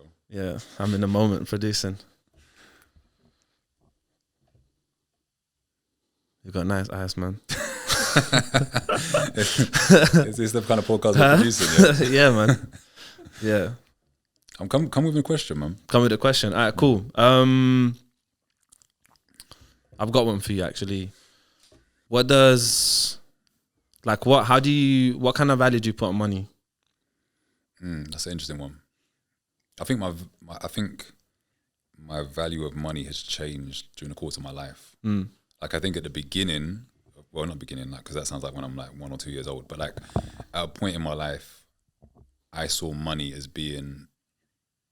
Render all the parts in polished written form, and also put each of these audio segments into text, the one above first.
go. Yeah, I'm in the moment producing. You got nice eyes, man. Is this the kind of podcast we're producing? Yeah, man. Yeah. Come with a question, man. Come with a question. All right, cool. I've got one for you actually. What kind of value do you put on money? That's an interesting one. I think my value of money has changed during the course of my life. Like, I think at the beginning, well, not beginning, like, because that sounds like when I'm like 1 or 2 years old, but like at a point in my life, I saw money as being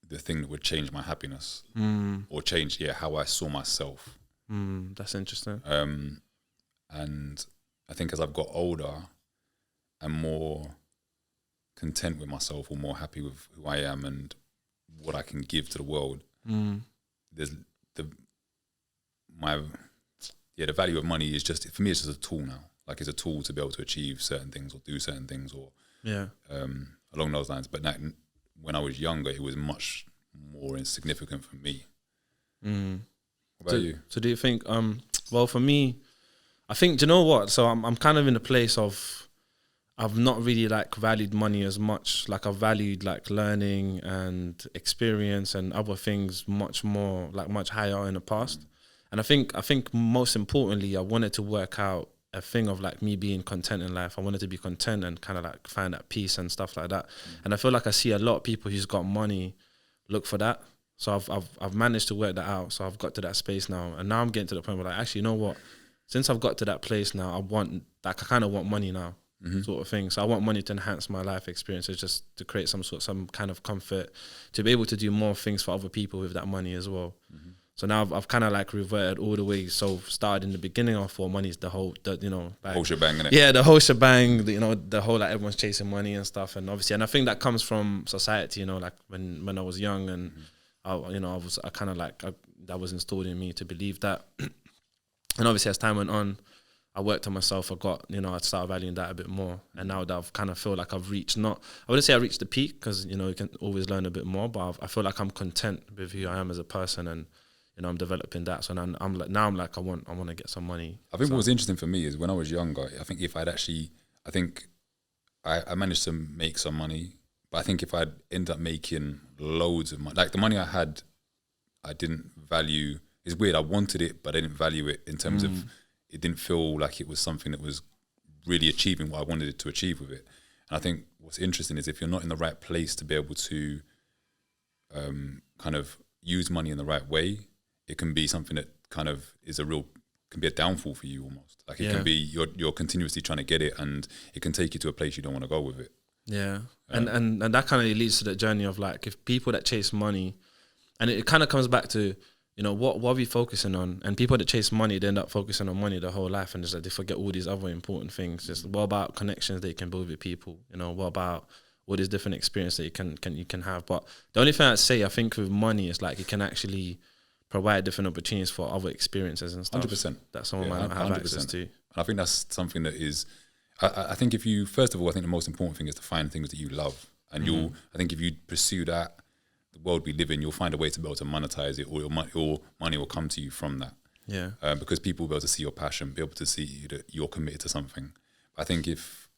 the thing that would change my happiness or change, how I saw myself. That's interesting. And I think as I've got older, I'm more content with myself or more happy with who I am and what I can give to the world. There's the value of money is just, for me, it's just a tool now. Like, it's a tool to be able to achieve certain things or do certain things or along those lines. But when I was younger, it was much more insignificant for me. What about you? So do you think, well, for me, I think, do you know what? So I'm kind of in a place of, I've not really like valued money as much. Like, I've valued like learning and experience and other things much more, like much higher in the past. And I think most importantly, I wanted to work out a thing of like me being content in life. I wanted to be content and kind of like find that peace and stuff like that. And I feel like I see a lot of people who's got money look for that. So I've managed to work that out. So I've got to that space now. And now I'm getting to the point where like, actually, you know what? Since I've got to that place now, I kind of want money now, sort of thing. So I want money to enhance my life experiences, just to create some kind of comfort, to be able to do more things for other people with that money as well. So now I've kind of like reverted all the way. So started in the beginning of for money is the whole shebang, innit? Yeah, the whole shebang. The whole like everyone's chasing money and stuff, and obviously, and I think that comes from society. Like when I was young and that was installed in me to believe that. And obviously, as time went on, I worked on myself. I started valuing that a bit more. And now that I've kind of feel like I've reached, I wouldn't say I reached the peak, because, you can always learn a bit more, but I feel like I'm content with who I am as a person, and, I'm developing that. So now I'm like, I want to get some money. I think what was interesting for me is when I was younger, I think I managed to make some money, but I think if I'd end up making loads of money, like the money I had, I didn't value. It's weird. I wanted it, but I didn't value it in terms of, it didn't feel like it was something that was really achieving what I wanted it to achieve with it. And I think what's interesting is if you're not in the right place to be able to kind of use money in the right way, it can be something that kind of can be a downfall for you almost. Like it can be, you're continuously trying to get it, and it can take you to a place you don't want to go with it. Yeah. And that kind of leads to the journey of like, if people that chase money, and it kind of comes back to, what are we focusing on? And people that chase money, they end up focusing on money their whole life, and just like they forget all these other important things. Just what about connections they can build with people? What about all these different experiences that you can have? But the only thing I'd say, I think with money is like, it can actually provide different opportunities for other experiences and stuff. 100%. that someone might not have 100%. Access to. And I think that's something that is, I think first of all, I think the most important thing is to find things that you love. And I think if you pursue that, the world we live in, you'll find a way to be able to monetize it, or your money will come to you from that. Yeah. Because people will be able to see your passion, be able to see that you're committed to something. I think if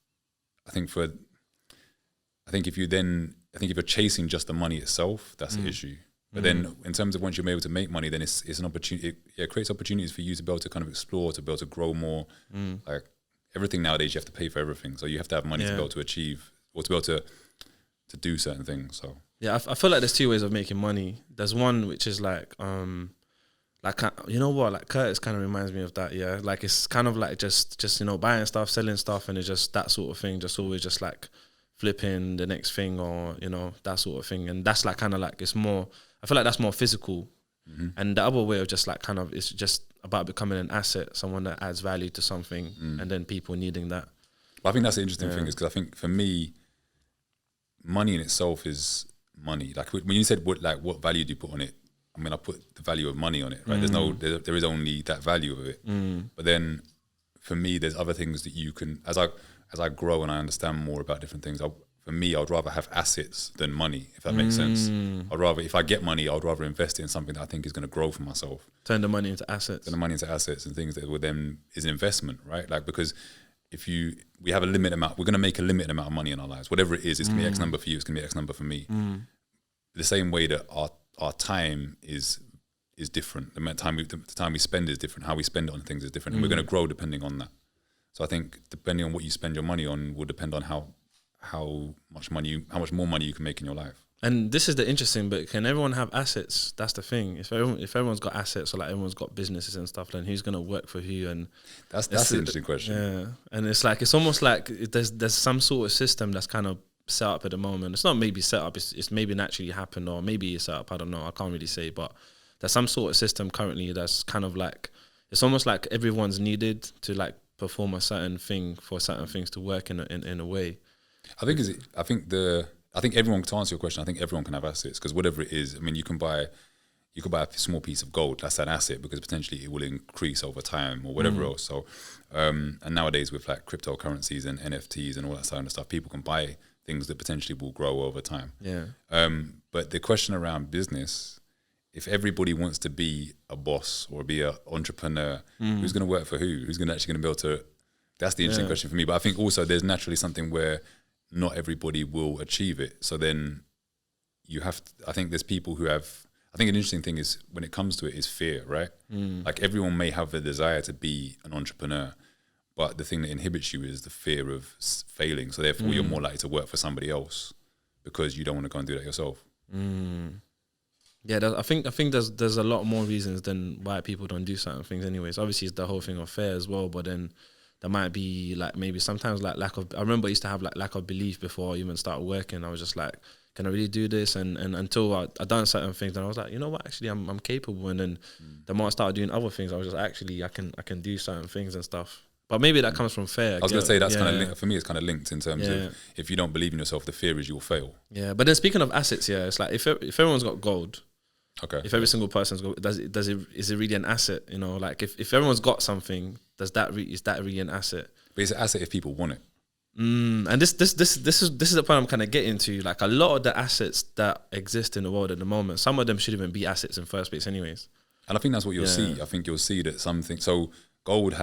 you're chasing just the money itself, that's the issue. But then in terms of once you're able to make money, then it's an opportunity. It creates opportunities for you to be able to kind of explore, to be able to grow more. Like everything nowadays, you have to pay for everything. So you have to have money to be able to achieve, or to be able to do certain things. So yeah, I feel like there's two ways of making money. There's one which is like you know what, like Curtis kind of reminds me of that. Yeah, like it's kind of like just buying stuff, selling stuff, and it's just that sort of thing. Just always just like flipping the next thing, or that sort of thing. And that's like kind of like, it's more, I feel like that's more physical. And the other way of just like kind of, it's just about becoming an asset, someone that adds value to something, and then people needing that. But I think that's the interesting thing, is because I think for me, money in itself is money. Like when you said what value do you put on it, I mean, I put the value of money on it, right? There is only that value of it. But then for me, there's other things that you can, as I grow and I understand more about different things, for me, I'd rather have assets than money, if that makes sense. I'd rather, if I get money, I'd rather invest it in something that I think is going to grow for myself. Turn the money into assets. Turn the money into assets and things that will then is an investment, right? Like, because we have a limited amount, we're going to make a limited amount of money in our lives. Whatever it is, it's going to be X number for you, it's going to be X number for me. The same way that our time is different. The time we spend is different. How we spend it on things is different. And we're going to grow depending on that. So I think depending on what you spend your money on will depend on how much more money you can make in your life. And this is the interesting bit. Can everyone have assets? That's the thing. If everyone's got assets, or like everyone's got businesses and stuff, then who's gonna work for who? And that's an interesting question. Yeah, and it's almost like there's some sort of system that's kind of set up at the moment. It's not maybe set up. It's maybe naturally happened, or maybe it's set up. I don't know. I can't really say, but there's some sort of system currently that's kind of like, it's almost like everyone's needed to like perform a certain thing for certain things to work in a way. I think everyone, to answer your question, I think everyone can have assets, because whatever it is, I mean, you can buy a small piece of gold. That's an asset because potentially it will increase over time or whatever else. So, and nowadays with like cryptocurrencies and NFTs and all that kind of stuff, people can buy things that potentially will grow over time. Yeah. But the question around business, if everybody wants to be a boss or be an entrepreneur, who's going to work for who? Who's actually going to be able to? That's the interesting question for me. But I think also there's naturally something where not everybody will achieve it. So then I think there's people who have, I think an interesting thing is when it comes to it is fear, right? Like everyone may have the desire to be an entrepreneur, but the thing that inhibits you is the fear of failing. So therefore you're more likely to work for somebody else because you don't want to go and do that yourself. Yeah, I think there's a lot more reasons than why people don't do certain things anyways. Obviously it's the whole thing of fear as well, but then there might be like maybe sometimes like I remember I used to have like lack of belief before I even started working. I was just like, can I really do this? And until I done certain things, and I was like, you know what, actually I'm capable. And then the more I started doing other things, I was just actually I can do certain things and stuff. But maybe that comes from fear. I was going to say that's kind of for me. It's kind of linked in terms of if you don't believe in yourself, the fear is you'll fail. Yeah, but then speaking of assets, it's like if everyone's got gold. Okay. If every single person's got, is it really an asset? You know, like if everyone's got something, is that really an asset? But it's an asset if people want it. And this is the point I'm kind of getting to. Like a lot of the assets that exist in the world at the moment, some of them shouldn't even be assets in first place, anyways. And I think that's what you'll see. I think you'll see that something. So gold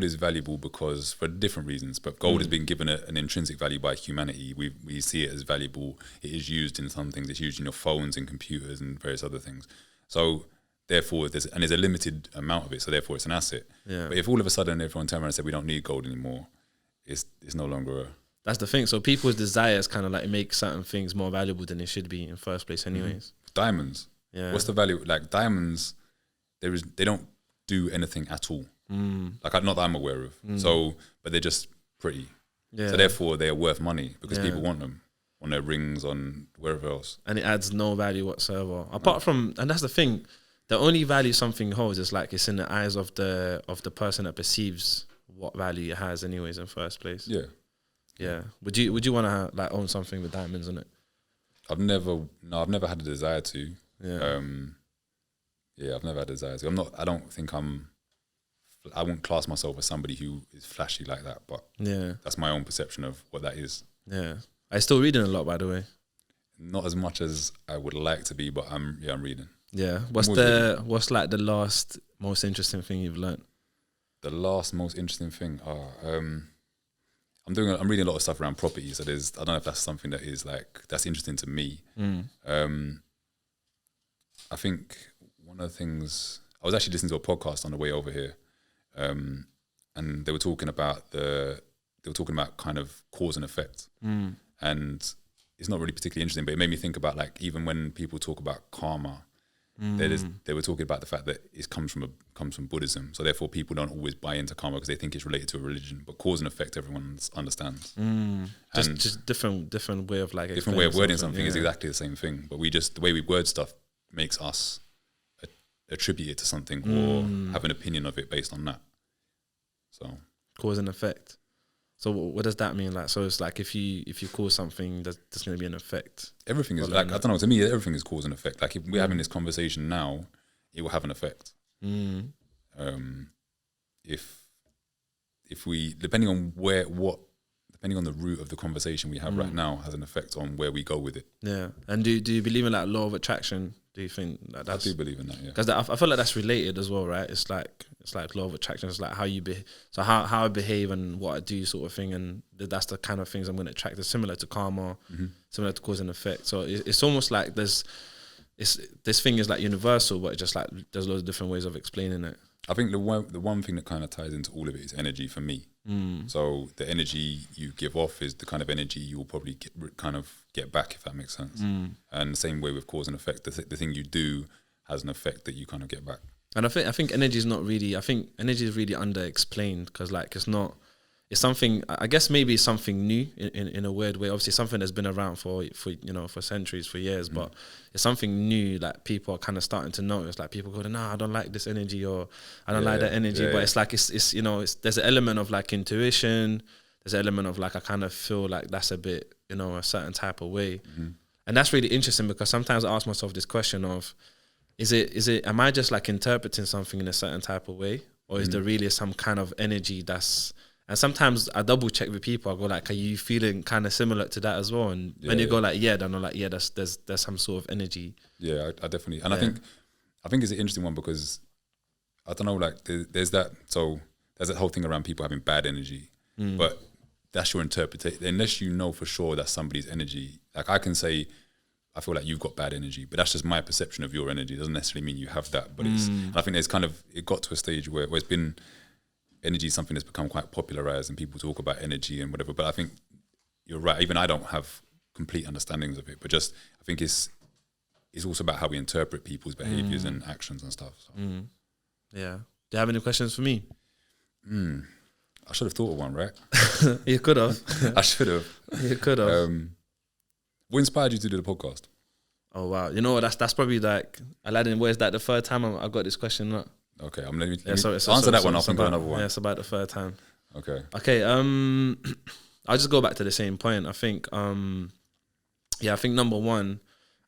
is valuable because for different reasons, but gold has been given an intrinsic value by humanity. We see it as valuable. It is used in some things. It's used in your phones and computers and various other things. So therefore, there's a limited amount of it. So therefore, it's an asset. Yeah. But if all of a sudden everyone turned around and said we don't need gold anymore, it's no longer That's the thing. So people's desires kind of like make certain things more valuable than they should be in first place, anyways. Diamonds. Yeah. What's the value? Like diamonds, they don't do anything at all. Like not that I'm aware of. So, but they're just pretty. Yeah. So therefore, they are worth money because people want them on their rings, on wherever else. And it adds no value whatsoever. Apart from, and that's the thing, the only value something holds is like it's in the eyes of the person that perceives what value it has, anyways, in first place. Yeah. Yeah. Would you want to like own something with diamonds in it? I've never had a desire to. Yeah. I've never had a desire to. I wouldn't class myself as somebody who is flashy like that, but that's my own perception of what that is. Yeah. I'm still reading a lot, by the way. Not as much as I would like to be, but I'm reading. Yeah. What's like the last most interesting thing you've learned? The last most interesting thing? I'm reading a lot of stuff around property, so I don't know if that's something that is like, that's interesting to me. I think one of the things, I was actually listening to a podcast on the way over here, and they were talking about kind of cause and effect, and it's not really particularly interesting, but it made me think about like even when people talk about karma, they were talking about the fact that it comes from Buddhism, so therefore people don't always buy into karma because they think it's related to a religion, but cause and effect everyone understands. Just different way of like different way of wording something is exactly the same thing, but the way we word stuff makes us attribute it to something or have an opinion of it based on that. So cause and effect. So what does that mean? Like, so it's like if you cause something, there's going to be an effect. Everything is like, I don't know, to me everything is cause and effect. Like if we're having this conversation now, it will have an effect. If we depending depending on the root of the conversation we have right now, has an effect on where we go with it. Yeah. And do you believe in like law of attraction? Do you think that that's... I do believe in that, yeah. Because I feel like that's related as well, right? It's like law of attraction. It's like how you so how I behave and what I do, sort of thing, and that's the kind of things I'm going to attract. It's similar to karma, similar to cause and effect. So it's almost like this thing is like universal, but it's just like there's loads of different ways of explaining it. I think the one thing that kind of ties into all of it is energy for me. So the energy you give off is the kind of energy you will probably get back, if that makes sense. And the same way with cause and effect, the thing you do has an effect that you kind of get back. And I think energy is not really. I think energy is really underexplained because like it's not. It's something. I guess maybe it's something new in a weird way. Obviously, something that's been around for centuries, for years. But it's something new that people are kind of starting to notice. Like people go, "No, I don't like this energy," or "I don't like that energy." But it's like it's there's an element of like intuition. There's an element of like I kind of feel like that's a bit a certain type of way, and that's really interesting because sometimes I ask myself this question of, is it am I just like interpreting something in a certain type of way, or is there really some kind of energy that's... And sometimes I double check with people. I go like, are you feeling kind of similar to that as well? And when they go like, yeah, then I'm like, yeah, there's some sort of energy. Yeah, I definitely. And I think it's an interesting one because I don't know, like there's that whole thing around people having bad energy, but that's your interpretation. Unless you know for sure that's somebody's energy. Like I can say, I feel like you've got bad energy, but that's just my perception of your energy. It doesn't necessarily mean you have that. But I think it got to a stage where it's been... Energy is something that's become quite popularized and people talk about energy and whatever. But I think you're right. Even I don't have complete understandings of it. But just I think it's also about how we interpret people's behaviors and actions and stuff. So. Yeah. Do you have any questions for me? I should have thought of one, right? You could have. I should have. You could have. What inspired you to do the podcast? Oh, wow. You know what? That's probably like, Aladdin, where's that the third time I got this question up? Okay, let me answer that one. I'll think of another one. Yeah, it's about the third time. Okay. I'll just go back to the same point. I think, I think number one,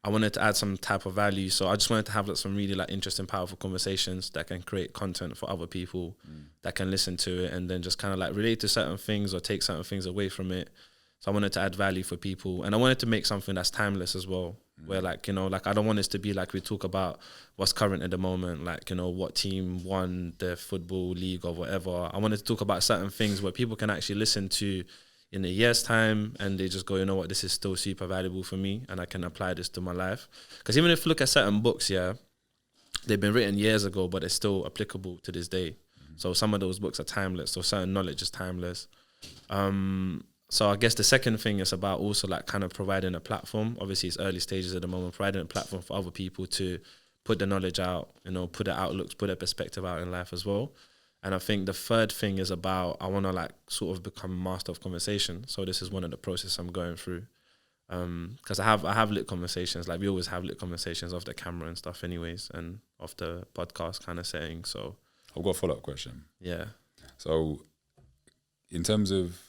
I wanted to add some type of value. So I just wanted to have like some really like interesting, powerful conversations that can create content for other people that can listen to it and then just kind of like relate to certain things or take certain things away from it. So I wanted to add value for people, and I wanted to make something that's timeless as well. Where like, like I don't want this to be like we talk about what's current at the moment, like, what team won the football league or whatever. I wanted to talk about certain things where people can actually listen to in a year's time and they just go, you know what, this is still super valuable for me and I can apply this to my life. Because even if you look at certain books, they've been written years ago, but they're still applicable to this day. So some of those books are timeless. So certain knowledge is timeless. So I guess the second thing is about also like kind of providing a platform. Obviously it's early stages at the moment, providing a platform for other people to put the knowledge out, put their outlooks, put their perspective out in life as well. And I think the third thing is about, I want to like sort of become a master of conversation. So this is one of the process I'm going through. Because I have lit conversations, like we always have lit conversations off the camera and stuff anyways, and off the podcast kind of setting. So I've got a follow-up question. Yeah. So in terms of,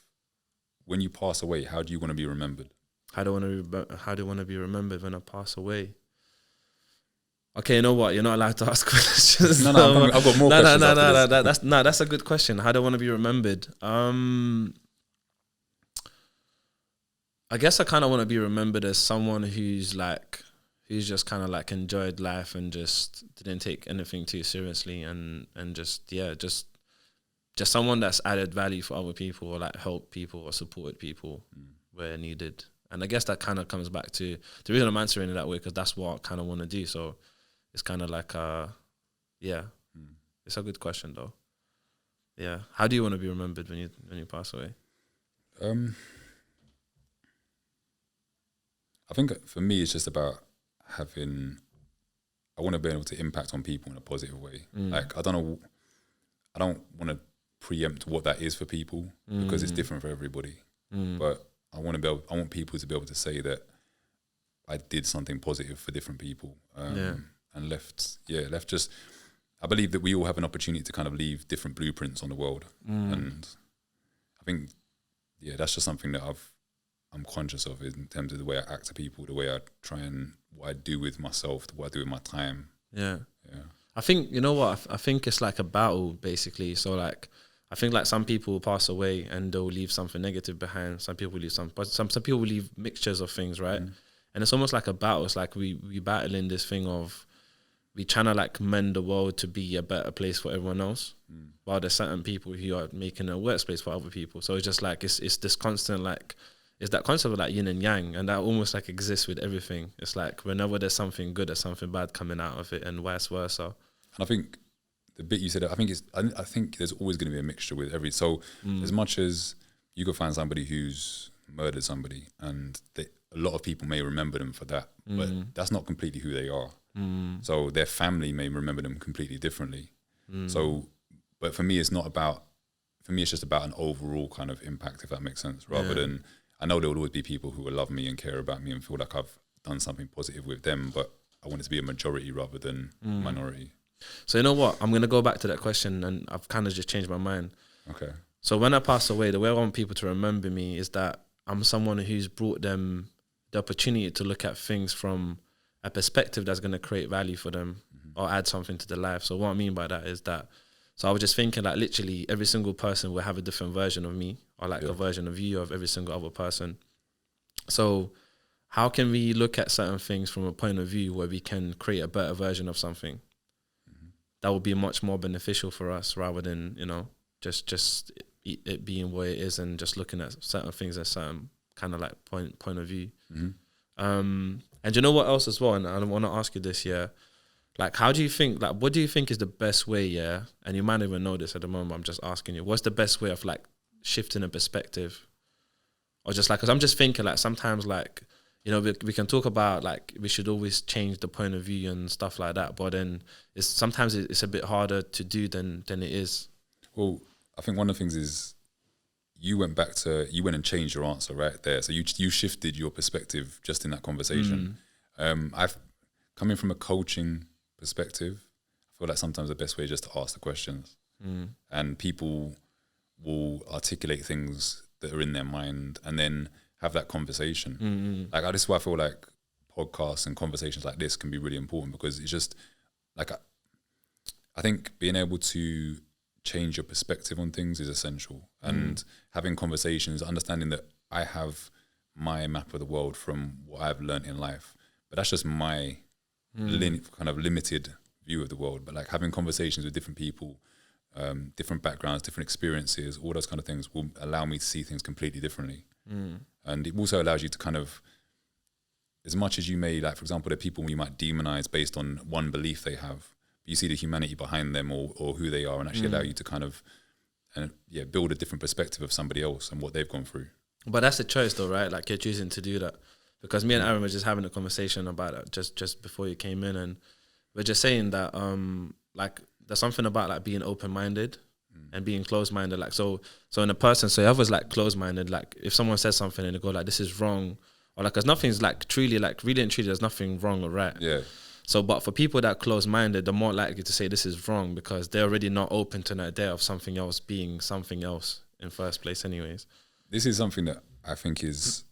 when you pass away, how do you want to be remembered? How do I want to be remembered when I pass away? Okay, you know what? You're not allowed to ask questions. I've got more questions. That's a good question. How do I want to be remembered? I guess I kind of want to be remembered as someone who's just kind of like enjoyed life and just didn't take anything too seriously and just someone that's added value for other people or like helped people or supported people where needed. And I guess that kind of comes back to the reason I'm answering it that way, because that's what I kind of want to do. So it's kind of like, it's a good question though. Yeah. How do you want to be remembered when you pass away? I think for me, it's just about I want to be able to impact on people in a positive way. Like, I don't want to preempt what that is for people because it's different for everybody. But I want people to be able to say that I did something positive for different people, and left just. I believe that we all have an opportunity to kind of leave different blueprints on the world, and I think, that's just something that I'm conscious of in terms of the way I act to people, the way I try and what I do with myself, what I do with my time. Yeah. I think, you know what, I think it's like a battle basically. So like, I think like some people will pass away and they'll leave something negative behind. Some people leave some people will leave mixtures of things, right? And it's almost like a battle. It's like we battling this thing of we trying to like mend the world to be a better place for everyone else, while there's certain people who are making a worse place for other people. So it's just like it's this constant like it's that concept of like yin and yang, and that almost like exists with everything. It's like whenever there's something good, there's something bad coming out of it, and vice versa. And I think the bit you said, I think there's always going to be a mixture with every. So as much as you could find somebody who's murdered somebody, and a lot of people may remember them for that, but that's not completely who they are. So their family may remember them completely differently. So, but for me, it's not about. For me, it's just about an overall kind of impact, if that makes sense. Rather than, I know there will always be people who will love me and care about me and feel like I've done something positive with them, but I want it to be a majority rather than minority. So you know what? I'm going to go back to that question, and I've kind of just changed my mind. Okay. So when I pass away, the way I want people to remember me is that I'm someone who's brought them the opportunity to look at things from a perspective that's going to create value for them or add something to their life. So what I mean by that is that, so I was just thinking like literally every single person will have a different version of me, or like a version of you of every single other person. So how can we look at certain things from a point of view where we can create a better version of something that will be much more beneficial for us, rather than, you know, just it being what it is and just looking at certain things as certain kind of like point of view. And you know what else as well, and I want to ask you this, like how do you think, like what do you think is the best way, and you might not even know this at the moment, I'm just asking you, what's the best way of like shifting a perspective? Or just like, because I'm just thinking like sometimes like, you know, we can talk about like we should always change the point of view and stuff like that, but then sometimes it's a bit harder to do than it is. Well, I think one of the things is you went and changed your answer right there. So you shifted your perspective just in that conversation. I've coming from a coaching perspective, I feel like sometimes the best way is just to ask the questions, and people will articulate things that are in their mind and then have that conversation. Like this is why I feel like podcasts and conversations like this can be really important, because it's just like I think being able to change your perspective on things is essential, and having conversations, understanding that I have my map of the world from what I've learned in life, but that's just my kind of limited view of the world. But like having conversations with different people, different backgrounds, different experiences, all those kind of things will allow me to see things completely differently. And it also allows you to kind of, as much as you may, like for example, there are people you might demonize based on one belief they have, but you see the humanity behind them or who they are, and actually allow you to kind of build a different perspective of somebody else and what they've gone through. But that's a choice though, right? Like you're choosing to do that. Because me and Aaron were just having a conversation about it just before you came in, and we're just saying that like there's something about like being open-minded and being close-minded. Like so in a person, so others like close-minded, like if someone says something and they go like this is wrong, or like because nothing's like truly like really and truly there's nothing wrong or right. Yeah. So but for people that are close-minded, they're more likely to say this is wrong because they're already not open to an idea of something else being something else in first place anyways. This is something that I think is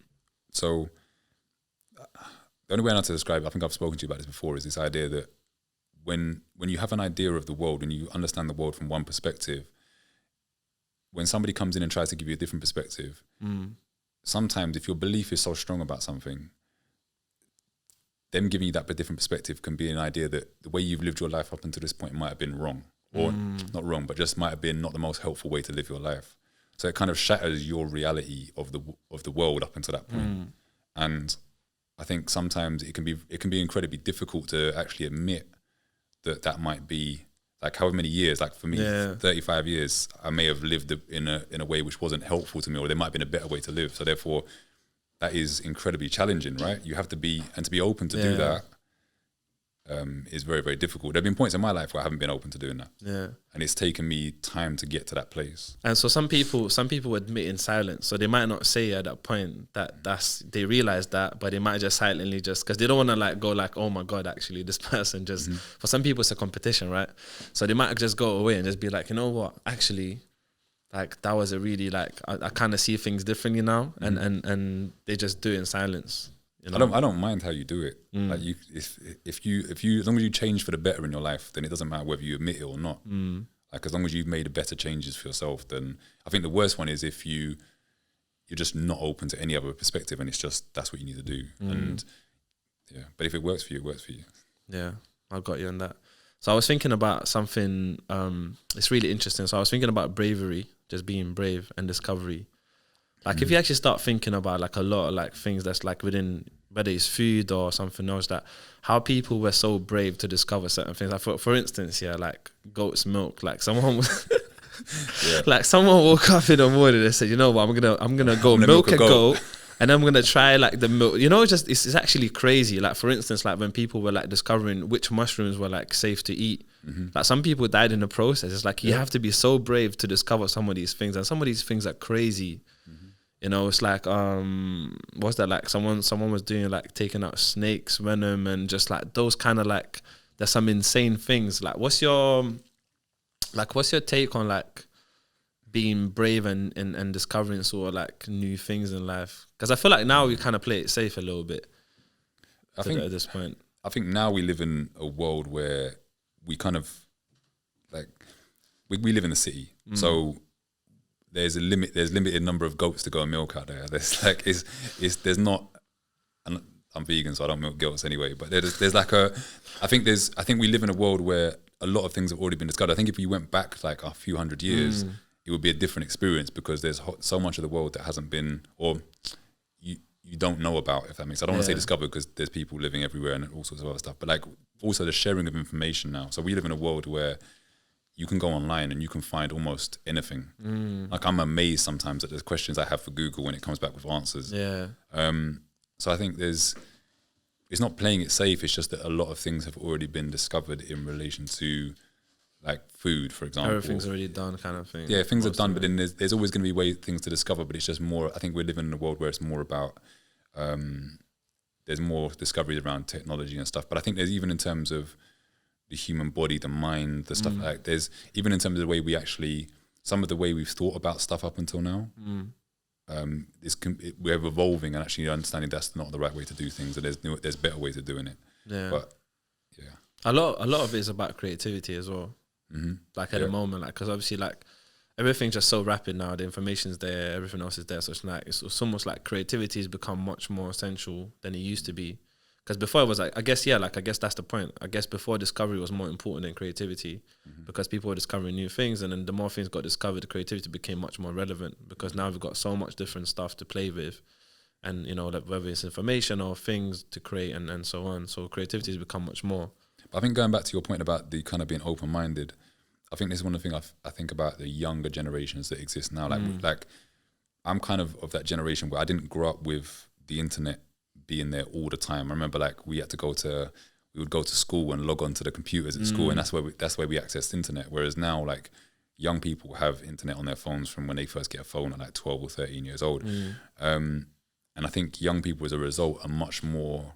so. The only way I know to describe it, I think I've spoken to you about this before, is this idea that when you have an idea of the world and you understand the world from one perspective, when somebody comes in and tries to give you a different perspective, sometimes if your belief is so strong about something, them giving you that different perspective can be an idea that the way you've lived your life up until this point might have been wrong, or not wrong, but just might have been not the most helpful way to live your life. So it kind of shatters your reality of the world up until that point. And I think sometimes it can be incredibly difficult to actually admit that might be like however many years, like for me, 35 years, I may have lived in a way which wasn't helpful to me, or there might have been a better way to live. So therefore, that is incredibly challenging, right? You have to be open to do that is very, very difficult. There have been points in my life where I haven't been open to doing that. Yeah. And it's taken me time to get to that place. And so some people admit in silence. So they might not say at that point they realize that, but they might just silently because they don't want to like go like, oh my God, actually this person just, for some people it's a competition, right? So they might just go away and just be like, you know what, actually, like that was a really like, I kind of see things differently now, and they just do it in silence. You know? I don't mind how you do it. Like if you as long as you change for the better in your life, then it doesn't matter whether you admit it or not. Like as long as you've made better changes for yourself, then I think the worst one is if you're just not open to any other perspective, and it's just that's what you need to do. And yeah, but if it works for you, it works for you. Yeah, I got you on that. So I was thinking about something. It's really interesting. So I was thinking about bravery, just being brave, and discovery. Like if you actually start thinking about like a lot of like things that's like within, whether it's food or something else, that how people were so brave to discover certain things. Like for instance, yeah, like goat's milk. Like someone was like someone woke up in the morning and said, you know what, I'm gonna go milk a goat. And I'm gonna try like the milk. You know, it's actually crazy. Like for instance, like when people were like discovering which mushrooms were like safe to eat. Like some people died in the process. It's like you have to be so brave to discover some of these things, and some of these things are crazy. You know, it's like what's that, like someone was doing like taking out snakes venom and just like those kind of like, there's some insane things. Like what's your take on like being brave and discovering sort of like new things in life? Because I feel like now we kind of play it safe a little bit. I think at this point, I think now we live in a world where we kind of like we live in the city, so there's limited number of goats to go and milk out there. There's like there's not. And I'm vegan, so I don't milk goats anyway. But there's like I think we live in a world where a lot of things have already been discovered. I think if you went back like a few hundred years, it would be a different experience because there's so much of the world that hasn't been, or you don't know about, if that makes sense. I don't want to say discovered because there's people living everywhere and all sorts of other stuff, but like also the sharing of information now. So we live in a world where you can go online and you can find almost anything. Like I'm amazed sometimes at the questions I have for Google when it comes back with answers. Yeah. So I think it's not playing it safe. It's just that a lot of things have already been discovered in relation to like food, for example. Everything's already done, kind of thing. Yeah, things are done, but then there's always going to be things to discover. But it's just more. I think we're living in a world where it's more about. There's more discoveries around technology and stuff. But I think there's even in terms of the human body, the mind, the stuff like there's even in terms of the way we actually, some of the way we've thought about stuff up until now. We're evolving and actually understanding that's not the right way to do things, and there's better ways of doing it. Yeah. But yeah, a lot of it is about creativity as well. Like at the moment, like because obviously like everything's just so rapid now. The information's there, everything else is there. So it's almost like creativity has become much more essential than it used to be. Because before it was like, I guess that's the point. I guess before discovery was more important than creativity because people were discovering new things, and then the more things got discovered, the creativity became much more relevant because now we've got so much different stuff to play with, and you know, like whether it's information or things to create and so on. So creativity has become much more. But I think going back to your point about the kind of being open-minded, I think this is one of the things I think about the younger generations that exist now. Like I'm kind of that generation where I didn't grow up with the internet being there all the time. I remember like we would go to school and log on to the computers at school, and that's where we accessed internet. Whereas now, like young people have internet on their phones from when they first get a phone at like 12 or 13 years old. And I think young people as a result are much more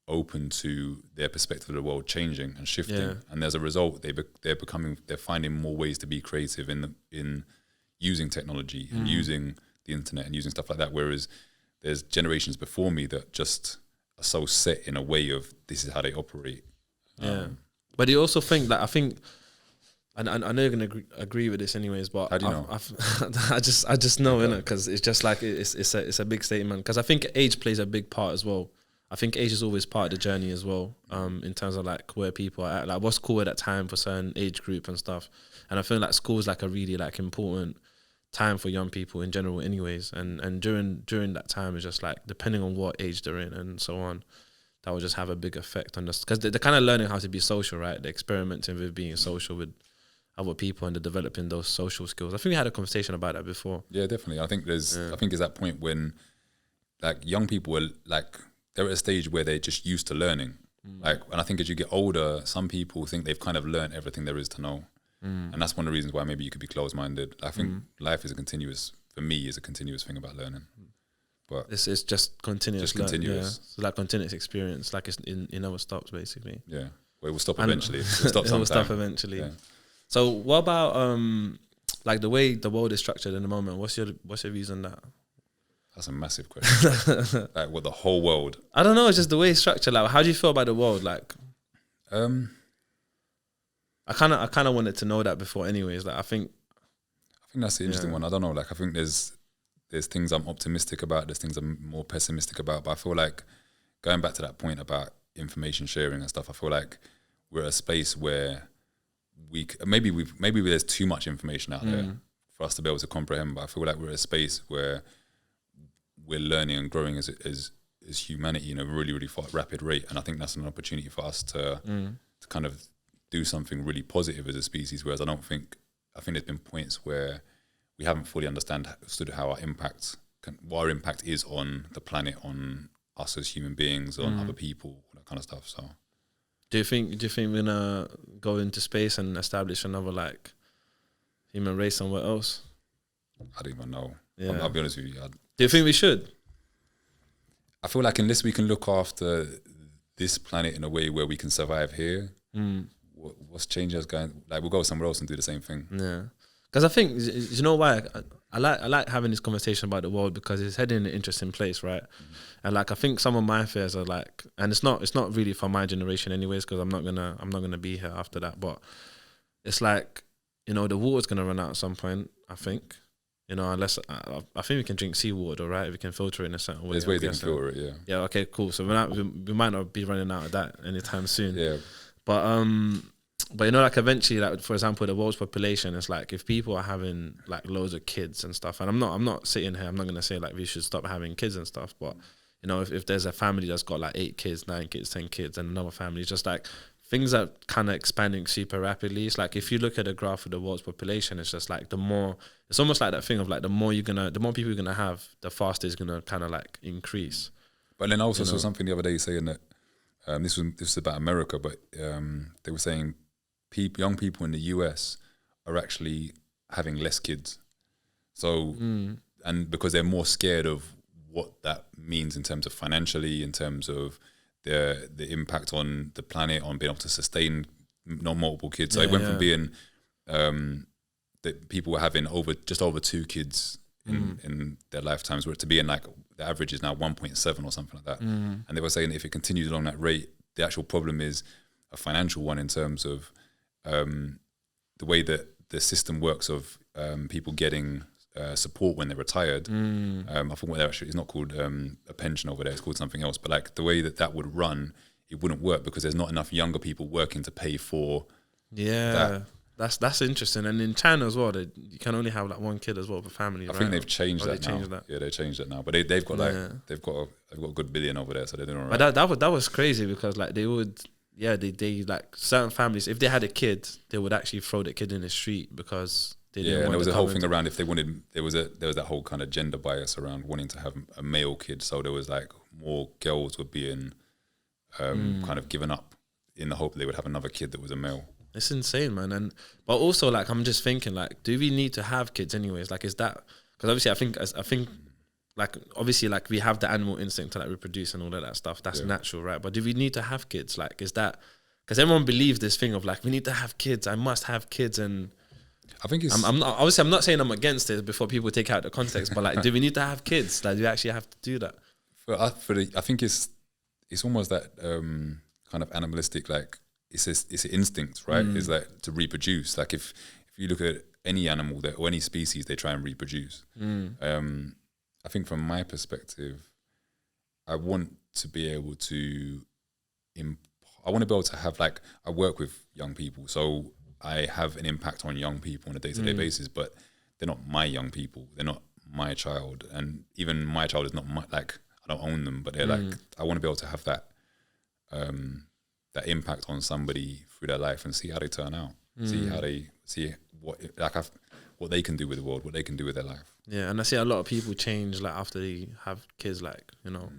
open to their perspective of the world changing and shifting, and as a result they're finding more ways to be creative in using technology and using the internet and using stuff like that, whereas there's generations before me that just are so set in a way of this is how they operate. But you also think that, I think, and I know you're going to agree with this anyways, but how do you know? I just know, innit? Because it's just like it's a big statement. Because I think age plays a big part as well. I think age is always part of the journey as well, in terms of like where people are at, like what's cool at that time for certain age group and stuff. And I feel like school is like a really like important time for young people in general anyways, and during that time it's just like depending on what age they're in and so on, that will just have a big effect on this, because they're kind of learning how to be social, right? They're experimenting with being social with other people and they're developing those social skills. I think we had a conversation about that before. Yeah, definitely. I think there's that point when like young people are like, they're at a stage where they're just used to learning. Like, and I think as you get older, some people think they've kind of learned everything there is to know. And that's one of the reasons why maybe you could be close-minded. I think life is a continuous thing about learning. But it's just continuous. Just continuous. Yeah. It's like continuous experience. Like it never stops, basically. Yeah. Well, it will stop eventually. It will stop eventually. Yeah. So what about like the way the world is structured in the moment? What's your views on that? That's a massive question. Like what, the whole world? I don't know. It's just the way it's structured. Like, how do you feel about the world? Like, I kind of wanted to know that before, anyways. Like I think that's the interesting one. I don't know. Like I think there's things I'm optimistic about. There's things I'm more pessimistic about. But I feel like going back to that point about information sharing and stuff, I feel like we're at a space where maybe there's too much information out there for us to be able to comprehend. But I feel like we're at a space where we're learning and growing as humanity in a really, really rapid rate. And I think that's an opportunity for us to kind of do something really positive as a species. Whereas I think there's been points where we haven't fully understood how what our impact is on the planet, on us as human beings, on other people, all that kind of stuff. So, do you think we're gonna go into space and establish another like human race somewhere else? I don't even know. Yeah. I'll be honest with you. Do you think we should? I feel like unless we can look after this planet in a way where we can survive here, what's changing us going? Like we'll go somewhere else and do the same thing. Yeah, because I think you know why I like having this conversation about the world, because it's heading in an interesting place, right? And like I think some of my fears are like, and it's not really for my generation anyways, because I'm not gonna be here after that. But it's like, you know, the water's gonna run out at some point. I think. You know, unless I think we can drink seawater, right? We can filter it in a certain way. There's ways they can filter it, yeah. Yeah, okay, cool. So we might not be running out of that anytime soon. Yeah. But you know, like eventually, like for example, the world's population is like, if people are having like loads of kids and stuff, and I'm not sitting here, I'm not gonna say like we should stop having kids and stuff, but you know, if there's a family that's got like 8 kids, 9 kids, 10 kids, and another family, it's just like things are kind of expanding super rapidly. It's like if you look at the graph of the world's population, it's just like it's almost like that thing of like the more people you're gonna have, the faster it's gonna kind of like increase. But then I also saw something the other day saying that this was about America, but they were saying young people in the US are actually having less kids. So and because they're more scared of what that means in terms of financially, in terms of the impact on the planet, on being able to sustain multiple kids. So it went from being that people were having just over 2 kids in their lifetimes, where to being like the average is now 1.7 or something like that. And they were saying if it continues along that rate, the actual problem is a financial one in terms of the way that the system works of people getting support when they're retired. I think what they're actually, it's not called a pension over there, it's called something else. But like the way that would run, it wouldn't work because there's not enough younger people working to pay for that. That's interesting. And in China as well, you can only have like 1 kid as well per family. I think they've changed that now. Yeah, they changed that now. But they've got they've got a good billion over there, so they're doing all right. But that was crazy because like they would. Yeah, they like certain families, if they had a kid, they would actually throw the kid in the street because they didn't want. And there was a whole thing around if they wanted. There was that whole kind of gender bias around wanting to have a male kid. So there was like more girls were being kind of given up in the hope that they would have another kid that was a male. It's insane, man. But also like I'm just thinking like, do we need to have kids anyways? Like, is that because obviously I think. Like obviously, like we have the animal instinct to like reproduce and all of that stuff. That's natural, right? But do we need to have kids? Like, is that because everyone believes this thing of like we need to have kids? I must have kids, and I think it's. I'm not saying I'm against it before people take out the context, but like, do we need to have kids? Like, do we actually have to do that? I think it's almost that kind of animalistic. Like it's an instinct, right? It's like to reproduce. Like if you look at any animal or any species, they try and reproduce. I think from my perspective, I want to be able to have like, I work with young people, so I have an impact on young people on a day-to-day basis, but they're not my young people. They're not my child. And even my child is not like, I don't own them, but they're like, I want to be able to have that impact on somebody through their life and see how they turn out, see what they can do with the world, what they can do with their life. Yeah, and I see a lot of people change like after they have kids, like, you know,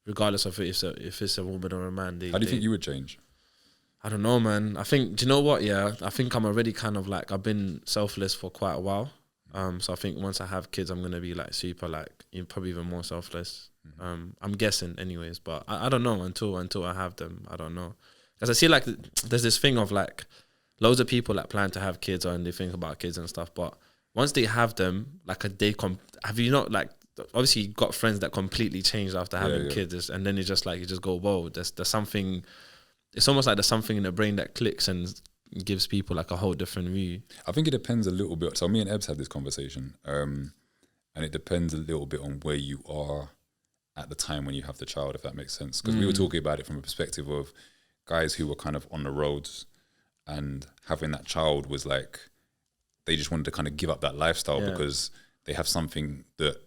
regardless of if it's a woman or a man. How do you think you would change? I don't know, man. I think, do you know what? Yeah, I think I'm already kind of like, I've been selfless for quite a while. So I think once I have kids, I'm going to be like super, like probably even more selfless. I'm guessing anyways, but I don't know until I have them. I don't know. Because I see like there's this thing of like loads of people that plan to have kids and they think about kids and stuff, but once they have them, like have you not like, obviously you got friends that completely changed after having kids, and then it's just like, you just go, whoa, there's something, it's almost like there's something in the brain that clicks, and gives people like a whole different view. I think it depends a little bit. So me and Ebbs had this conversation, and it depends a little bit on where you are at the time when you have the child, if that makes sense. Because we were talking about it from a perspective of guys who were kind of on the roads, and having that child was like, they just wanted to kind of give up that lifestyle because they have something that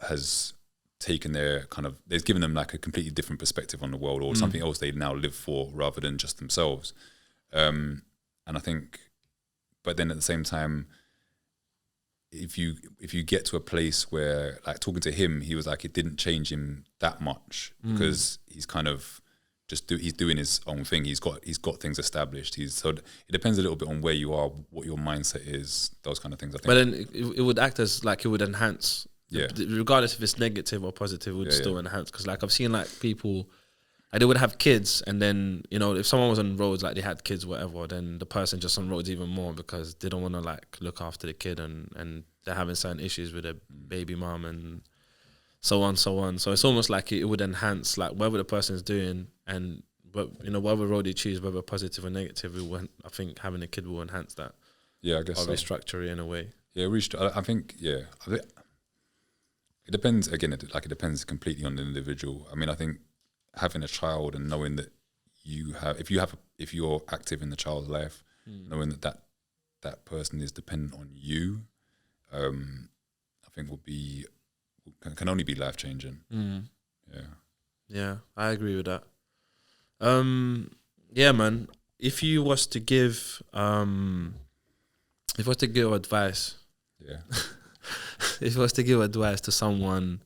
has taken their kind of, they've given them like a completely different perspective on the world, or something else they now live for rather than just themselves. And I think, but then at the same time, if you get to a place where, like, talking to him, he was like, it didn't change him that much because he's kind of he's doing his own thing. He's got things established. So it depends a little bit on where you are, what your mindset is, those kind of things, I think. But then it would act as like, it would enhance. Yeah. Regardless if it's negative or positive, it would still enhance. Because like I've seen like people, like they would have kids, and then, you know, if someone was on roads, like they had kids, whatever, then the person just on roads even more because they don't want to like look after the kid, and they're having certain issues with a baby mom and so on. So it's almost like it would enhance like whatever the person's doing, and you know, whatever road they choose, whether positive or negative, I think having a kid will enhance that. Yeah, I guess or so. Restructure it in a way. Yeah, I think it depends. Again, it depends completely on the individual. I mean, I think having a child and knowing that if you're active in the child's life, knowing that person is dependent on you, I think can only be life changing. Yeah, I agree with that. Yeah, man. If you was to give advice, if you was to give advice to someone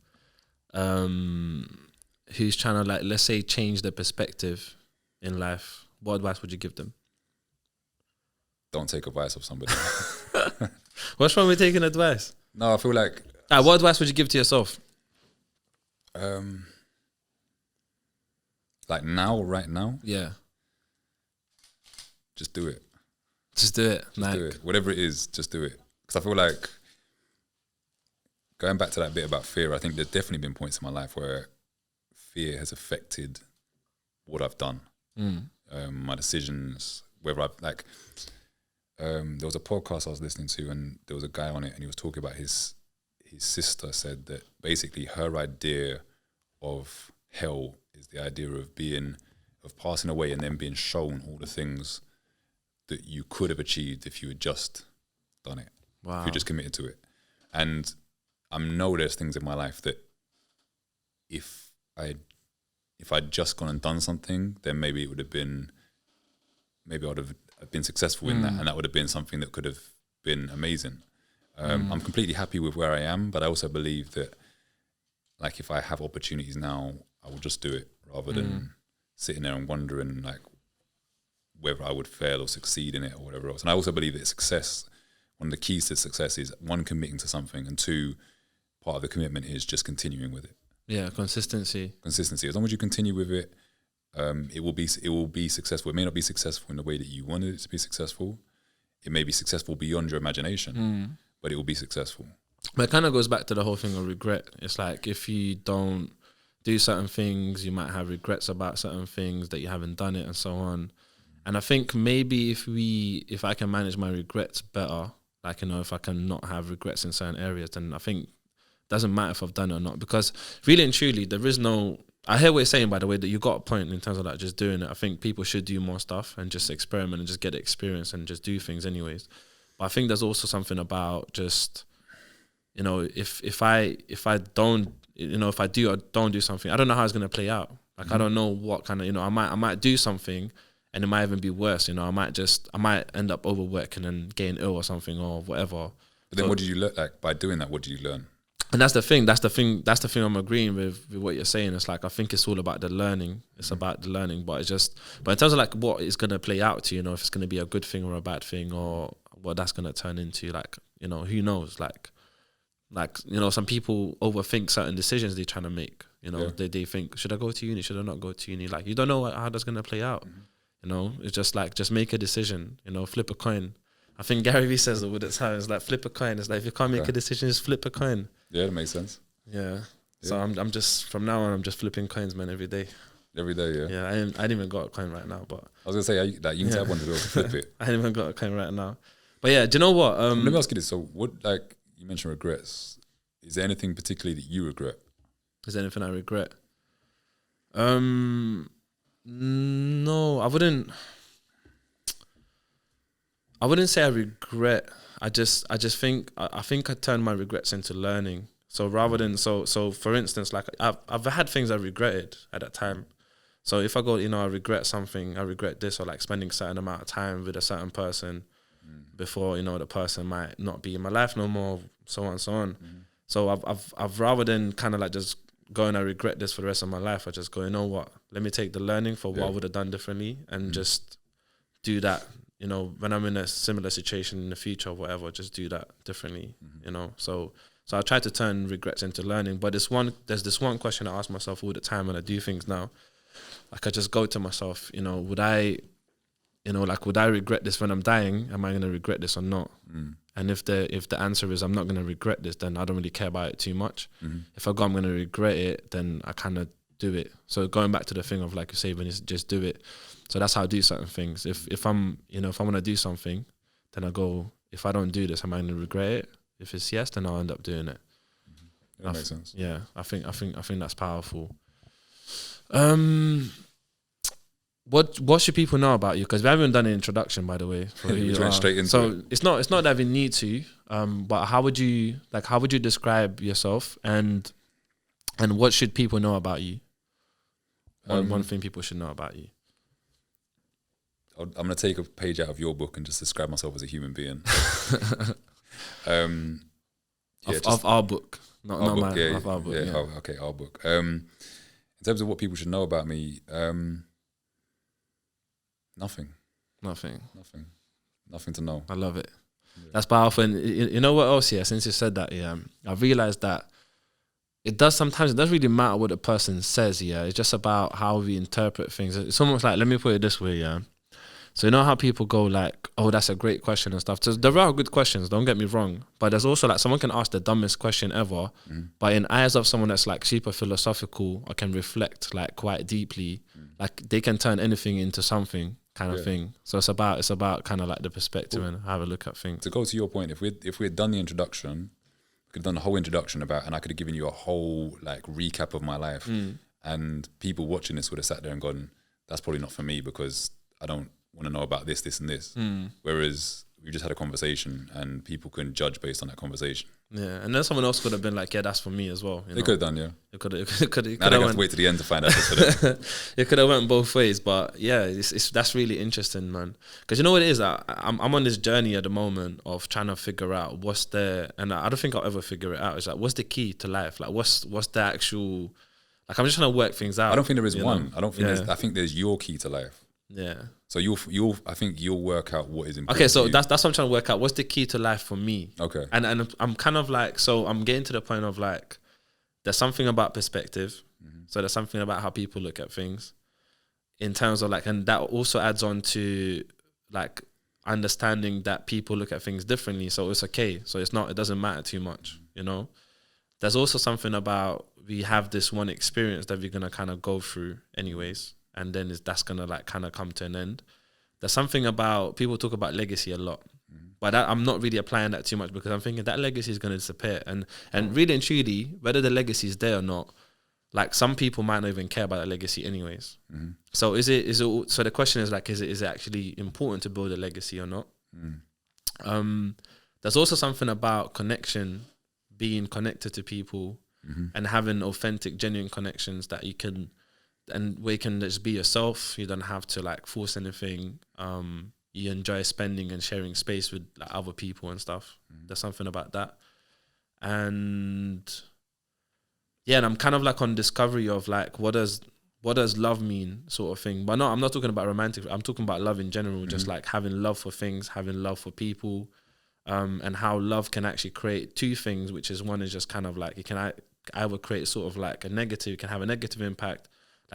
who's trying to, like, let's say, change their perspective in life, what advice would you give them? Don't take advice of somebody. What's wrong with taking advice? No, I feel like... what advice would you give to yourself? Like right now? Yeah. Just do it. Just do it. Just do it. Whatever it is, just do it. Because I feel like, going back to that bit about fear, I think there's definitely been points in my life where fear has affected what I've done. My decisions, whether I've there was a podcast I was listening to, and there was a guy on it, and he was talking about his sister said that basically her idea of hell is the idea of passing away and then being shown all the things that you could have achieved if you had just done it. Wow. If you just committed to it. And I know there's things in my life that if I'd just gone and done something, then maybe I would have been successful in that, and that would have been something that could have been amazing. I'm completely happy with where I am, but I also believe that, like, if I have opportunities now, I will just do it rather than sitting there and wondering like whether I would fail or succeed in it or whatever else. And I also believe that success, one of the keys to success is, one, committing to something, and two, part of the commitment is just continuing with it. Yeah, consistency. As long as you continue with it, it will be successful. It may not be successful in the way that you wanted it to be successful. It may be successful beyond your imagination, but it will be successful. But it kind of goes back to the whole thing of regret. It's like, if you don't do certain things, you might have regrets about certain things that you haven't done it, and so on. And I think maybe if I can manage my regrets better, like, you know, if I can not have regrets in certain areas, then I think it doesn't matter if I've done it or not. Because really and truly, there is no... I hear what you're saying, by the way, that you got a point in terms of like just doing it. I think people should do more stuff and just experiment and just get experience and just do things anyways. But I think there's also something about just, you know, if I don't, you know, if I do or don't do something, I don't know how it's going to play out. Like, I don't know what kind of, you know, I might do something and it might even be worse, you know, I might end up overworking and getting ill or something or whatever. But then what did you learn? Like, by doing that, what did you learn? And that's the thing I'm agreeing with what you're saying. It's like, I think it's all about the learning. It's about the learning, but in terms of like what it's going to play out to, you know, if it's going to be a good thing or a bad thing or what that's going to turn into, like, you know, who knows? Like, you know, some people overthink certain decisions they're trying to make. You know, they think, should I go to uni? Should I not go to uni? Like, you don't know how that's going to play out. You know, it's just like, just make a decision, you know, flip a coin. I think Gary Vee says it all the time. It's like, flip a coin. It's like, if you can't make a decision, just flip a coin. Yeah, that makes sense. Yeah. So I'm just, from now on, I'm just flipping coins, man, every day. Every day, yeah. Yeah, I didn't even got a coin right now, but I was gonna say, like, you need to have one to be able to flip it. I didn't even got a coin right now. But yeah, do you know what? Let me ask you this. So what, like, you mentioned regrets. Is there anything particularly that you regret? Is there anything I regret? No, I wouldn't say I regret. I just think I think I turned my regrets into learning. So rather than so for instance, like I've had things I regretted at that time. So if I go, I regret something, I regret this, or like spending a certain amount of time with a certain person before, the person might not be in my life no more, so on and so on. So I've rather than kind of like just going, I regret this for the rest of my life, I just go, you know what, let me take the learning for what I would have done differently and just do that, when I'm in a similar situation in the future or whatever, just do that differently, So I try to turn regrets into learning. But there's this one question I ask myself all the time when I do things now. Like I just go to myself, would I regret this when I'm dying? Am I going to regret this or not? And if the answer is I'm not going to regret this, then I don't really care about it too much. If I go, I'm going to regret it, then I kind of do it. So going back to the thing of, like you say, when it's just do it. So that's how I do certain things. If I'm, if I want to do something, then I go, if I don't do this, am I going to regret it? If it's yes, then I'll end up doing it. That makes sense. Yeah, I think that's powerful. What should people know about you? Because we haven't done an introduction, by the way. We went straight into it. It's not that we need to. But how would you describe yourself, and what should people know about you? One thing people should know about you. I'm gonna take a page out of your book and just describe myself as a human being. Of our book, not book, mine. yeah, Of our book. yeah. Yeah. Okay, our book. In terms of what people should know about me, nothing to know. I love it. Yeah. That's powerful. And you know what else? Yeah, since you said that, I've realized that it doesn't really matter what the person says. Yeah, it's just about how we interpret things. It's almost like, let me put it this way. Yeah. So you know how people go like, oh, that's a great question and stuff. So there are good questions, don't get me wrong. But there's also like someone can ask the dumbest question ever, but in eyes of someone that's like super philosophical or can reflect like quite deeply, like they can turn anything into something kind of thing. So it's about kind of like the perspective and have a look at things. To go to your point, if we had done the introduction, we could have done the whole introduction and I could have given you a whole like recap of my life, and people watching this would have sat there and gone, that's probably not for me because I don't want to know about this and this. Whereas we just had a conversation and people can judge based on that conversation. Yeah, and then someone else could have been like, yeah, that's for me as well. They could have done, yeah. It could now they have to wait to the end to find out. It could have went both ways, but yeah, that's really interesting, man. Because you know what it is? I'm on this journey at the moment of trying to figure out what's there, and I don't think I'll ever figure it out. It's like, what's the key to life? Like, what's the actual? Like, I'm just trying to work things out. I don't think there is one. I don't think I think there's your key to life. Yeah. So I think you'll work out what is important. Okay, so that's what I'm trying to work out. What's the key to life for me? Okay. And I'm kind of like, so I'm getting to the point of like, there's something about perspective. So there's something about how people look at things in terms of like, and that also adds on to like understanding that people look at things differently. So it's okay. So it doesn't matter too much, There's also something about, we have this one experience that we're going to kind of go through anyways. And then that's going to like kind of come to an end. There's something about, people talk about legacy a lot, but I'm not really applying that too much because I'm thinking that legacy is going to disappear. And really and truly, whether the legacy is there or not, like some people might not even care about the legacy anyways. So so the question is like, is it actually important to build a legacy or not? There's also something about connection, being connected to people and having authentic, genuine connections that you can, and where you can just be yourself. You don't have to like force anything. You enjoy spending and sharing space with like other people and stuff. There's something about that. And yeah, and I'm kind of like on discovery of like, what does love mean, sort of thing. But no, I'm not talking about romantic. I'm talking about love in general, just like having love for things, having love for people, and how love can actually create two things, which is, one is just kind of like, it can either create sort of like a negative, it can have a negative impact,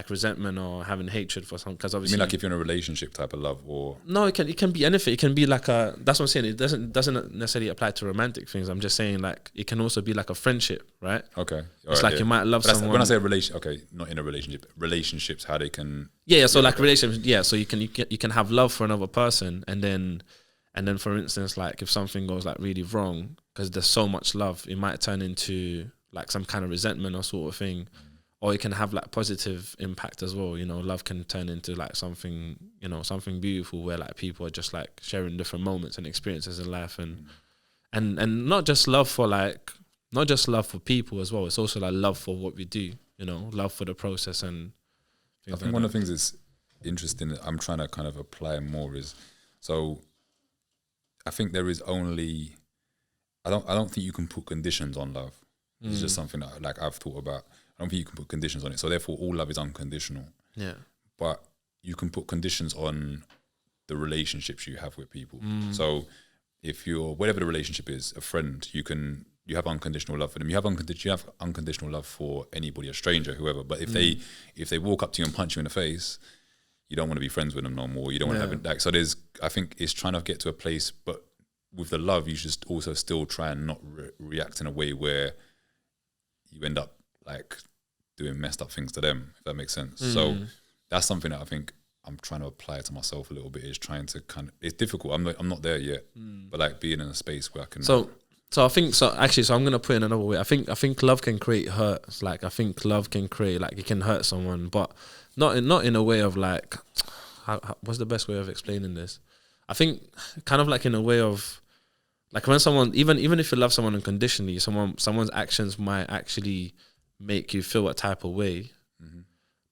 resentment or having hatred for something. Because You obviously, mean like if you're in a relationship type of love, or no, it can be anything. It can be like a. That's what I'm saying. It doesn't necessarily apply to romantic things. I'm just saying like it can also be like a friendship, right? okay, It's like you might love someone. When I say relation, okay, not in a relationship. Relationships, how they can. Yeah. So like relationships, yeah. So you can have love for another person, and then for instance, like if something goes like really wrong, because there's so much love, it might turn into like some kind of resentment or sort of thing. Or it can have like positive impact as well. You know, love can turn into like something, you know, something beautiful where like people are just like sharing different moments and experiences in life, and not just love for people as well. It's also like love for what we do. You know, love for the process and things. I think one of the things that's interesting that I'm trying to kind of apply more is, so I think there is only, I don't think you can put conditions on love. It's just something that like I've thought about. I don't think you can put conditions on it. So therefore, all love is unconditional. Yeah. But you can put conditions on the relationships you have with people. So if you're, whatever the relationship is, a friend, you have unconditional love for them. You have unconditional love for anybody, a stranger, whoever. But if they walk up to you and punch you in the face, you don't want to be friends with them no more. You don't want to have it like. So I think it's trying to get to a place, but with the love, you should also still try and not react in a way where you end up like doing messed up things to them, if that makes sense. So that's something that I think I'm trying to apply to myself a little bit, is trying to kind of, it's difficult. I'm not there yet, but like being in a space where I can. So I think so. Actually, so I'm gonna put it in another way. I think love can create hurt. Like I think love can create like it can hurt someone, but not in a way of like, what's the best way of explaining this? I think kind of like in a way of like when someone, even if you love someone unconditionally, someone's actions might actually make you feel a type of way.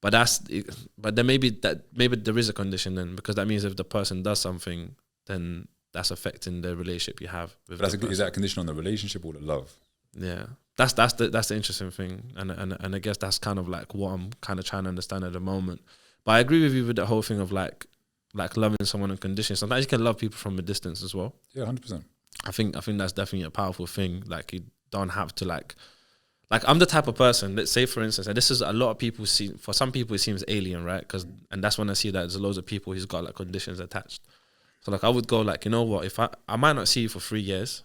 But then maybe there is a condition then, because that means if the person does something, then that's affecting the relationship you have with. But is that a condition on the relationship or the love? Yeah, that's the interesting thing, and I guess that's kind of like what I'm kind of trying to understand at the moment. But I agree with you with the whole thing of like loving someone unconditionally. Sometimes you can love people from a distance as well. Yeah, 100%. I think that's definitely a powerful thing. Like you don't have to like I'm the type of person, let's say for instance, and this is a lot of people see, for some people it seems alien, right? And that's when I see that there's loads of people who's got like conditions attached. So like I would go like, you know what, if I might not see you for 3 years,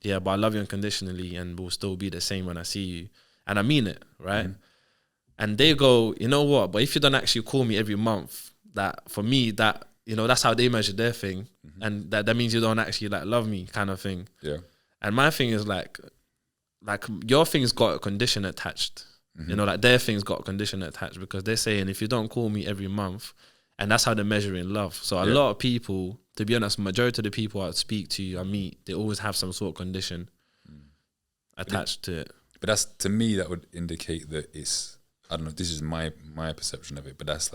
yeah, but I love you unconditionally and we'll still be the same when I see you. And I mean it, right? And they go, you know what, but if you don't actually call me every month, that for me, that, you know, that's how they measure their thing. And that means you don't actually like love me kind of thing. Yeah. And my thing is like your thing's got a condition attached. You know, like their thing's got a condition attached, because they're saying if you don't call me every month, and that's how they're measuring love. So a lot of people, to be honest, majority of the people I speak to, I meet, they always have some sort of condition attached to it. But that's, to me, that would indicate that it's, I don't know, this is my perception of it, but that's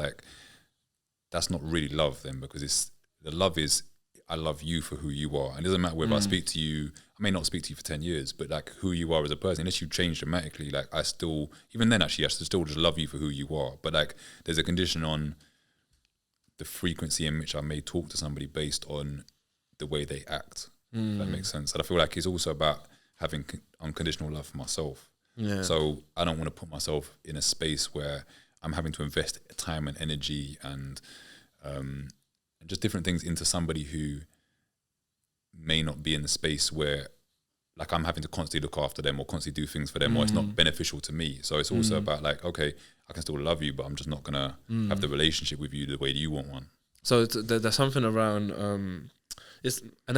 not really love then, because the love is, I love you for who you are. And it doesn't matter whether I speak to you, I may not speak to you for 10 years, but like who you are as a person, unless you change dramatically, like I still, even then actually, I still just love you for who you are. But like there's a condition on the frequency in which I may talk to somebody based on the way they act. If that makes sense. And I feel like it's also about having unconditional love for myself. Yeah. So I don't want to put myself in a space where I'm having to invest time and energy and just different things into somebody who may not be in the space where like I'm having to constantly look after them or constantly do things for them, or it's not beneficial to me. So it's also about like, okay, I can still love you, but I'm just not gonna have the relationship with you the way you want one. So there's something around and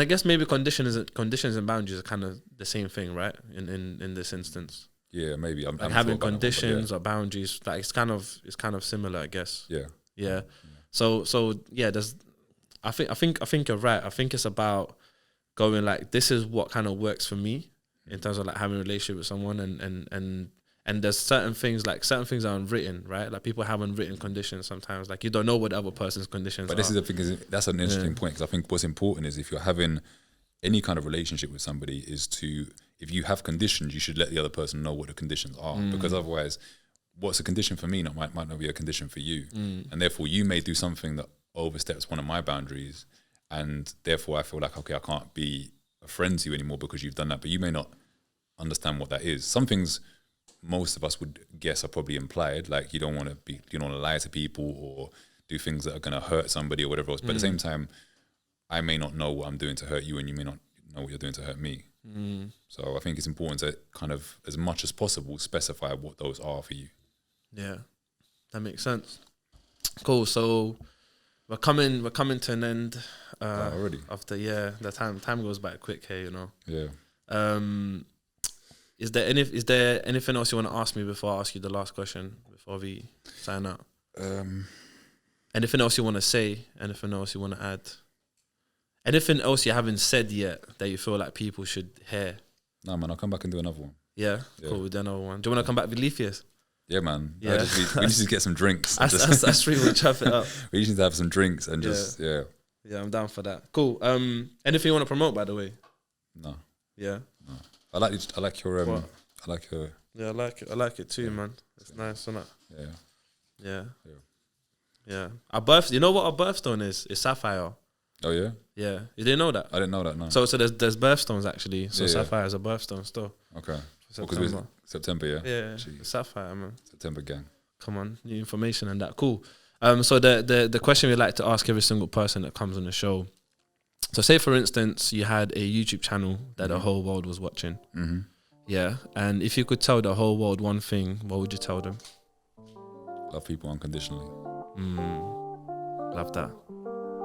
I guess maybe conditions and boundaries are kind of the same thing, right? In this instance. Yeah, maybe. I'm having conditions or boundaries, like it's kind of similar, I guess. Yeah. So yeah, I think you're right. I think it's about going like, this is what kind of works for me in terms of like having a relationship with someone, and there's certain things are unwritten, right? Like people have unwritten conditions sometimes. Like you don't know what the other person's conditions are. But this is the thing, that's an interesting point, because I think what's important is if you're having any kind of relationship with somebody is to, if you have conditions, you should let the other person know what the conditions are, because otherwise what's a condition for me might not be a condition for you. And therefore you may do something that oversteps one of my boundaries, and therefore I feel like, okay, I can't be a friend to you anymore because you've done that, but you may not understand what that is. Some things most of us would guess are probably implied. Like you don't want to lie to people or do things that are going to hurt somebody or whatever else. But at the same time, I may not know what I'm doing to hurt you, and you may not know what you're doing to hurt me. So I think it's important to kind of, as much as possible, specify what those are for you. Yeah, that makes sense. Cool. So we're coming to an end. Already. After the time goes by quick here, you know. Yeah. Is there anything else you want to ask me before I ask you the last question before we sign out? Anything else you want to say? Anything else you want to add? Anything else you haven't said yet that you feel like people should hear? No, man, I'll come back and do another one. Yeah. Cool, we'll do another one. Do you want to come back with Leafius? Yeah, man. Yeah. We need to get some drinks. That's really what chop it up. We just need to have some drinks and Yeah, I'm down for that. Cool. Anything you want to promote, by the way? No. Yeah. No. I like your What? I like your. Yeah, I like it too, man. It's nice, isn't it? Yeah. Our birth. You know what our birthstone is? It's sapphire. Oh yeah. Yeah. You didn't know that? I didn't know that. No. So there's birthstones actually. So Yeah, sapphire is a birthstone still. Okay. September. Because it's September, yeah. Yeah. Jeez. Sapphire, man. September gang. Come on, new information and that. Cool. So the question we like to ask every single person that comes on the show. So say for instance you had a YouTube channel that the whole world was watching. Mm-hmm. Yeah. And if you could tell the whole world one thing, what would you tell them? Love people unconditionally. Love that.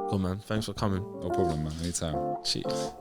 Cool, man. Thanks for coming. No problem, man. Anytime. Cheers.